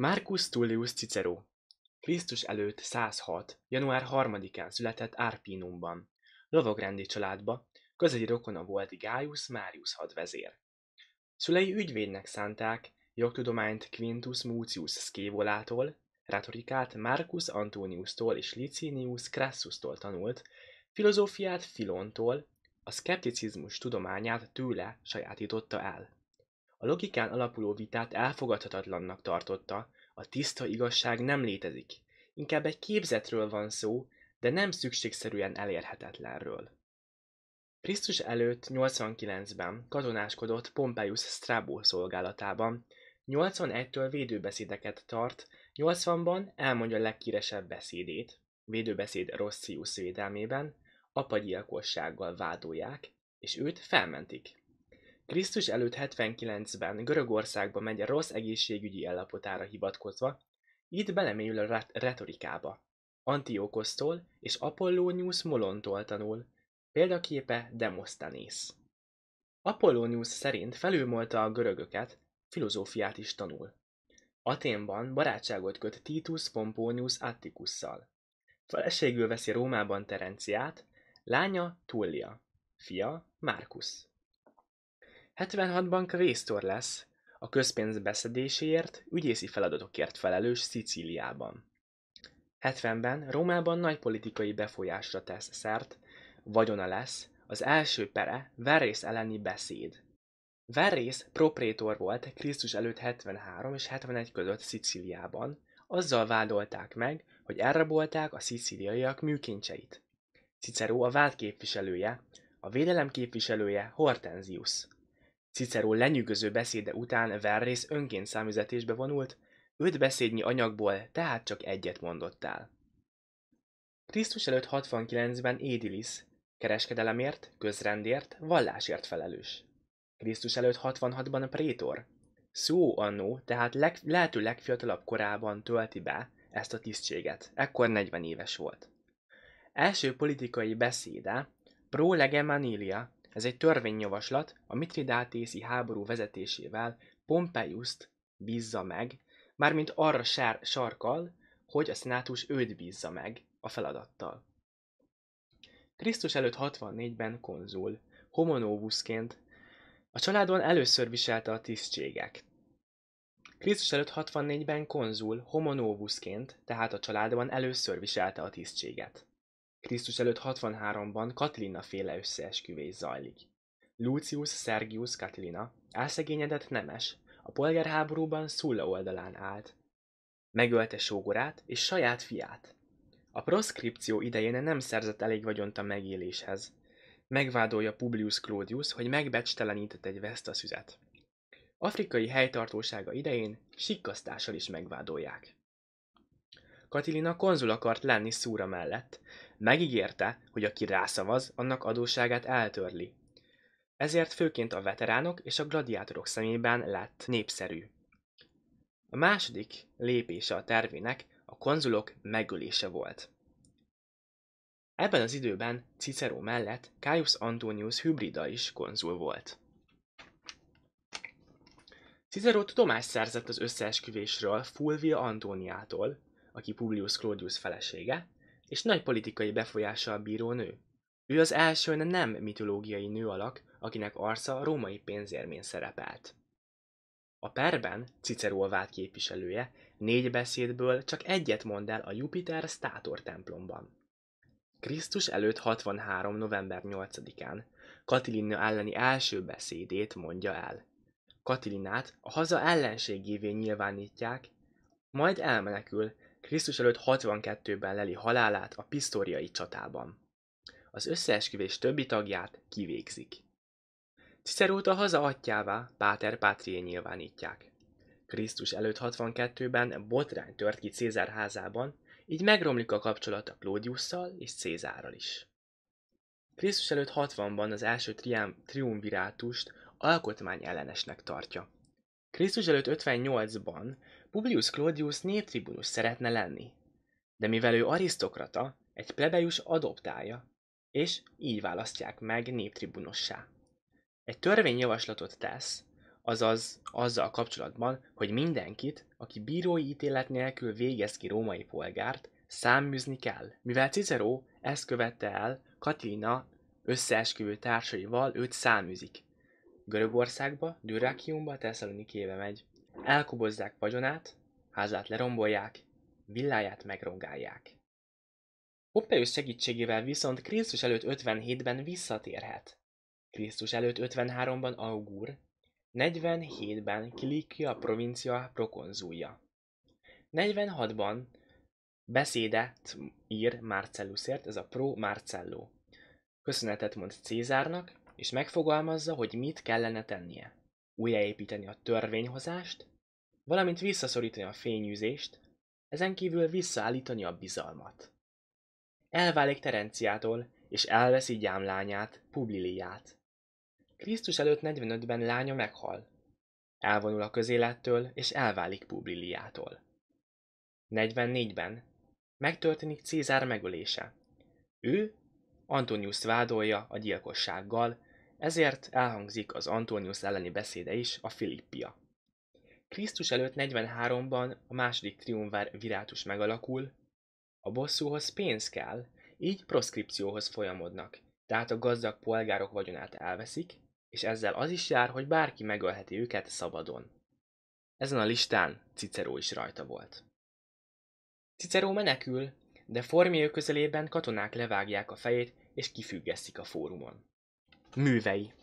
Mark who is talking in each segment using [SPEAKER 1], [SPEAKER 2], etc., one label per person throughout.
[SPEAKER 1] Marcus Tullius Cicero Krisztus előtt 106. január 3-án született Arpinumban. Lovagrendi családba, közeli rokona volt Gaius Marius hadvezér. Szülei ügyvédnek szánták, jogtudományt Quintus Mucius Scaevolától, retorikát Marcus Antoniustól és Licinius Crassustól tanult, filozófiát Filontól, a szkepticizmus tudományát tőle sajátította el. A logikán alapuló vitát elfogadhatatlannak tartotta, a tiszta igazság nem létezik, inkább egy képzetről van szó, de nem szükségszerűen elérhetetlenről. Krisztus előtt 89-ben katonáskodott Pompeius Strabo szolgálatában, 81-től védőbeszédeket tart, 80-ban elmondja legkíresebb beszédét, védőbeszéd Rossius védelmében, apagyilkossággal vádolják, és őt felmentik. Krisztus előtt 79-ben Görögországba megy rossz egészségügyi állapotára hivatkozva, itt belemélyül a retorikába. Antiokosztól és Apollonius Molontól tanul, példaképe Demoszthenész. Apollonius szerint felülmúlta a görögöket, filozófiát is tanul. Athénban barátságot köt Titus Pomponius Atticusszal. Feleségül veszi Rómában Terenciát, lánya Tullia, fia Marcus. 76-ban kvéstor lesz, a közpénz beszedéséért, ügyészi feladatokért felelős Szicíliában. 70-ben Rómában nagy politikai befolyásra tesz szert, vagyona lesz, az első pere Verrész elleni beszéd. Verrész proprétor volt Krisztus előtt 73 és 71 között Szicíliában, azzal vádolták meg, hogy elrabolták a szicíliaiak műkincseit. Cicero a vád képviselője, a védelem képviselője Hortensius. Cicero lenyűgöző beszéde után Verrész önként számüzetésbe vonult, 5 beszédnyi anyagból tehát csak egyet mondott el. Krisztus előtt 69-ben Aedilis, kereskedelemért, közrendért, vallásért felelős. Krisztus előtt 66-ban prétor, Suo anno, tehát lehető legfiatalabb korában tölti be ezt a tisztséget, ekkor 40 éves volt. Első politikai beszéde Pro Lege Manilia, ez egy törvényjavaslat, a mitridátészi háború vezetésével Pompeiust bízza meg, mármint arra sarkal, hogy a szenátus őt bízza meg a feladattal. Krisztus előtt 64-ben konzul, homo novusként, a családon először viselte a tisztségek. Krisztus előtt 64-ben konzul, homo novusként, tehát a családban először viselte a tisztséget. Krisztus előtt 63-ban Catilina féle összeesküvés zajlik. Lucius Sergius Catilina, elszegényedett nemes, a polgárháborúban Sulla oldalán állt. Megölte sógorát és saját fiát. A proszkripció idején nem szerzett elég vagyont a megéléshez. Megvádolja Publius Clodius, hogy megbecstelenített egy vesztaszüzet. Afrikai helytartósága idején sikkasztással is megvádolják. Catilina konzul akart lenni Szúra mellett. Megígérte, hogy aki rászavaz, annak adósságát eltörli. Ezért főként a veteránok és a gladiátorok szemében lett népszerű. A második lépése a tervének a konzulok megölése volt. Ebben az időben Cicero mellett Caius Antonius Hybrida is konzul volt. Cicero tudomást szerzett az összeesküvésről Fulvia Antoniától, aki Publius Clodius felesége, és nagy politikai befolyással bíró nő. Ő az első nem mitológiai nő alak, akinek arca római pénzérmén szerepelt. A perben Cicero a vád képviselője 4 beszédből csak egyet mond el a Jupiter Stator templomban. Krisztus előtt 63. november 8-án Catilina elleni első beszédét mondja el. Catilinát a haza ellenségévé nyilvánítják, majd elmenekül, Krisztus előtt 62-ben leli halálát a pisztoriai csatában. Az összeesküvés többi tagját kivégzik. Cicerót a haza atyjává, Pater Patriae nyilvánítják. Krisztus előtt 62-ben botrány tört ki Cézár házában, így megromlik a kapcsolata Clodiusszal és Cézárral is. Krisztus előtt 60-ban az első triumvirátust alkotmányellenesnek tartja. Krisztus előtt 58-ban Publius Clodius néptribunus szeretne lenni, de mivel ő arisztokrata, egy plebejus adoptálja, és így választják meg néptribunossá. Egy törvényjavaslatot tesz, azaz azzal kapcsolatban, hogy mindenkit, aki bírói ítélet nélkül végez ki római polgárt, száműzni kell, mivel Cicero ezt követte el Catilina összeesküvő társaival, őt száműzik. Görögországba, Dyrrachiumba, Tesszalonikébe megy. Elkobozzák vagyonát, házát lerombolják, villáját megrongálják. Pompeius segítségével viszont Krisztus előtt 57-ben visszatérhet. Krisztus előtt 53-ban Augur, 47-ben Kilikia provincia prokonzulja. 46-ban beszédet ír Marcellusért, ez a Pro Marcello. Köszönetet mond Cézárnak, és megfogalmazza, hogy mit kellene tennie. Újjáépíteni a törvényhozást, valamint visszaszorítani a fényűzést, ezen kívül visszaállítani a bizalmat. Elválik Terenciától, és elveszi gyámlányát, Publiliát. Krisztus előtt 45-ben lánya meghal. Elvonul a közélettől, és elválik Publiliától. 44-ben megtörténik Cézár megölése. Ő Antoniust vádolja a gyilkossággal, ezért elhangzik az Antonius elleni beszéde is, a Philippia. Krisztus előtt 43-ban a második triumvirátus megalakul, a bosszúhoz pénz kell, így proszkripcióhoz folyamodnak, tehát a gazdag polgárok vagyonát elveszik, és ezzel az is jár, hogy bárki megölheti őket szabadon. Ezen a listán Cicero is rajta volt. Cicero menekül, de Formiő közelében katonák levágják a fejét és kifüggesztik a fórumon. Művei.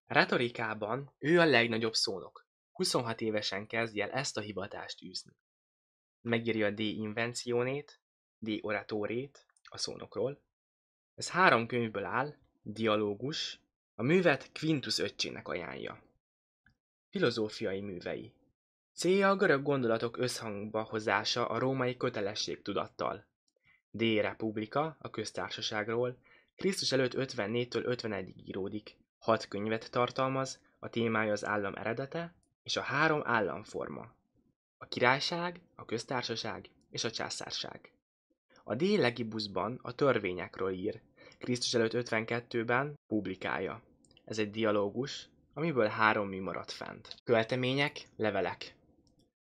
[SPEAKER 1] Retorikában ő a legnagyobb szónok. 26 évesen kezdje el ezt a hivatást űzni. Megírja a De Inventionét, De Oratorét a szónokról. Ez 3 könyvből áll, dialógus, a művet Quintus öccsének ajánlja. Filozófiai művei. Célja a görög gondolatok összhangba hozása a római kötelességtudattal. De Republica, a köztársaságról, Krisztus előtt 54-től 51-ig íródik, 6 könyvet tartalmaz, a témája az állam eredete és a 3 államforma. A királyság, a köztársaság és a császárság. A De Legibusban a törvényekről ír, Krisztus előtt 52-ben publikálja. Ez egy dialógus, amiből 3 mű maradt fent. Költemények, levelek.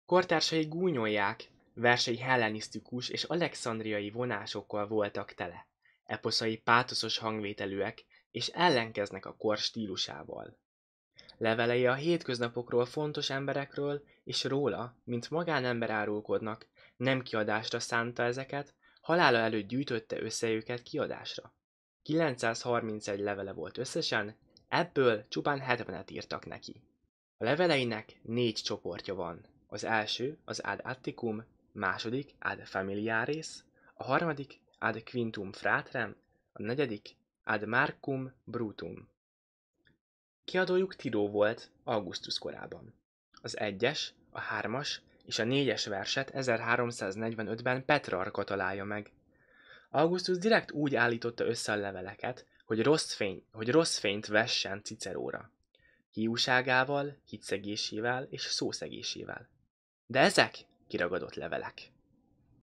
[SPEAKER 1] Kortársai gúnyolják, versei hellenisztikus és alexandriai vonásokkal voltak tele. Eposzai pátoszos hangvételűek, és ellenkeznek a kor stílusával. Levelei a hétköznapokról, fontos emberekről és róla, mint magánember árulkodnak, nem kiadásra szánta ezeket, halála előtt gyűjtötte össze őket kiadásra. 931 levele volt összesen, ebből csupán 70-et írtak neki. A leveleinek 4 csoportja van. Az első az Ad Atticum, második Ad Familiaris, a harmadik Ad Quintum Fratrem, a negyedik Ad Marcum Brutum. Kiadójuk Tiro volt Augustus korában. Az 1-es, a 3-as és a 4-es verset 1345-ben Petrarca találja meg. Augustus direkt úgy állította össze a leveleket, hogy rossz fényt vessen Ciceróra. Hiúságával, hitszegésével és szószegésével. De ezek kiragadott levelek.